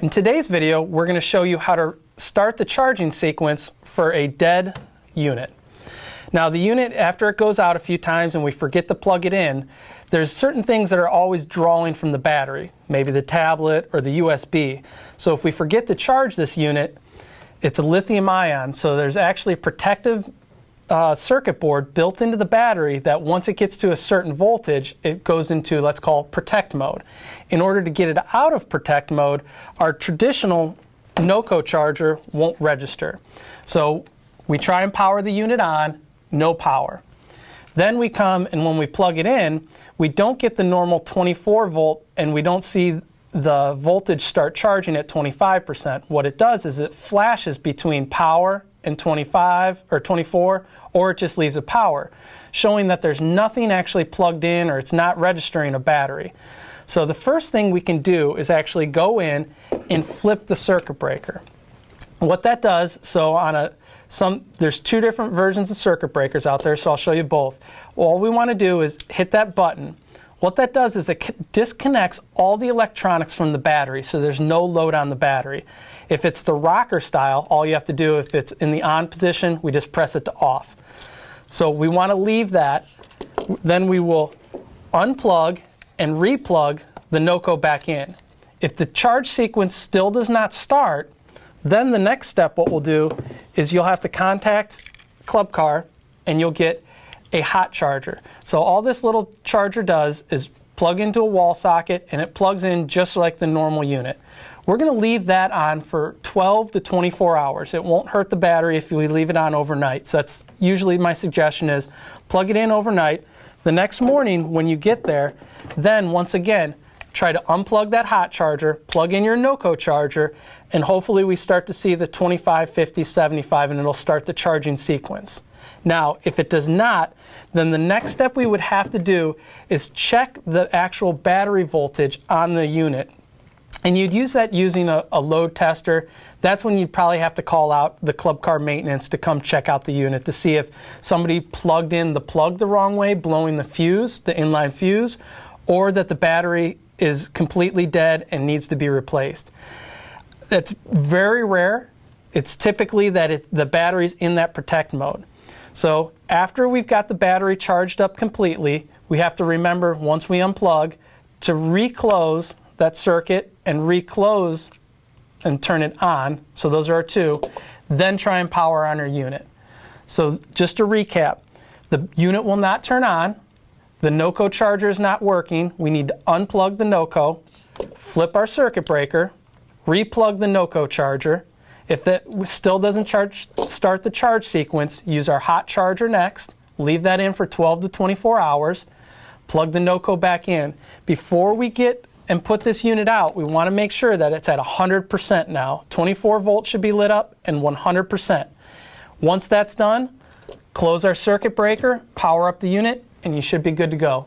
In today's video, we're going to show you how to start the charging sequence for a dead unit. Now the unit, after it goes out a few times and we forget to plug it in, there's certain things that are always drawing from the battery, maybe the tablet or the USB. So if we forget to charge this unit, it's a lithium ion, so there's actually a protective circuit board built into the battery that once it gets to a certain voltage, it goes into, let's call it, protect mode. In order to get it out of protect mode, our traditional NOCO charger won't register. So we try and power the unit on, no power. Then we come, and when we plug it in, we don't get the normal 24 volt and we don't see the voltage start charging at 25%. What it does is it flashes between power and 25 or 24, or it just leaves a power, showing that there's nothing actually plugged in or it's not registering a battery. So the first thing we can do is actually go in and flip the circuit breaker. What that does, so on there's two different versions of circuit breakers out there, so I'll show you both. All we want to do is hit that button. What that does is it disconnects all the electronics from the battery, so there's no load on the battery. If it's the rocker style, all you have to do, if it's in the on position, we just press it to off. So we want to leave that. Then we will unplug and replug the NOCO back in. If the charge sequence still does not start, then the next step, what we'll do is you'll have to contact Club Car and you'll get a hot charger. So all this little charger does is plug into a wall socket and it plugs in just like the normal unit. We're going to leave that on for 12 to 24 hours. It won't hurt the battery if we leave it on overnight. So that's usually my suggestion is plug it in overnight. The next morning when you get there, then once again, try to unplug that hot charger, plug in your NOCO charger, and hopefully we start to see the 25, 50, 75, and it'll start the charging sequence. Now, if it does not, then the next step we would have to do is check the actual battery voltage on the unit. And you'd use that using a load tester. That's when you'd probably have to call out the Club Car maintenance to come check out the unit to see if somebody plugged in the plug the wrong way, blowing the fuse, the inline fuse, or that the battery is completely dead and needs to be replaced. That's very rare. It's typically that the battery's in that protect mode. So after we've got the battery charged up completely, we have to remember, once we unplug, to reclose that circuit and reclose and turn it on. So those are our two. Then try and power on our unit. So just to recap, the unit will not turn on. The NOCO charger is not working. We need to unplug the NOCO, flip our circuit breaker, replug the NOCO charger. If that still doesn't start the charge sequence, use our hot charger next, leave that in for 12 to 24 hours, plug the NOCO back in. Before we get and put this unit out, we want to make sure that it's at 100% now. 24 volts should be lit up and 100%. Once that's done, close our circuit breaker, power up the unit, and you should be good to go.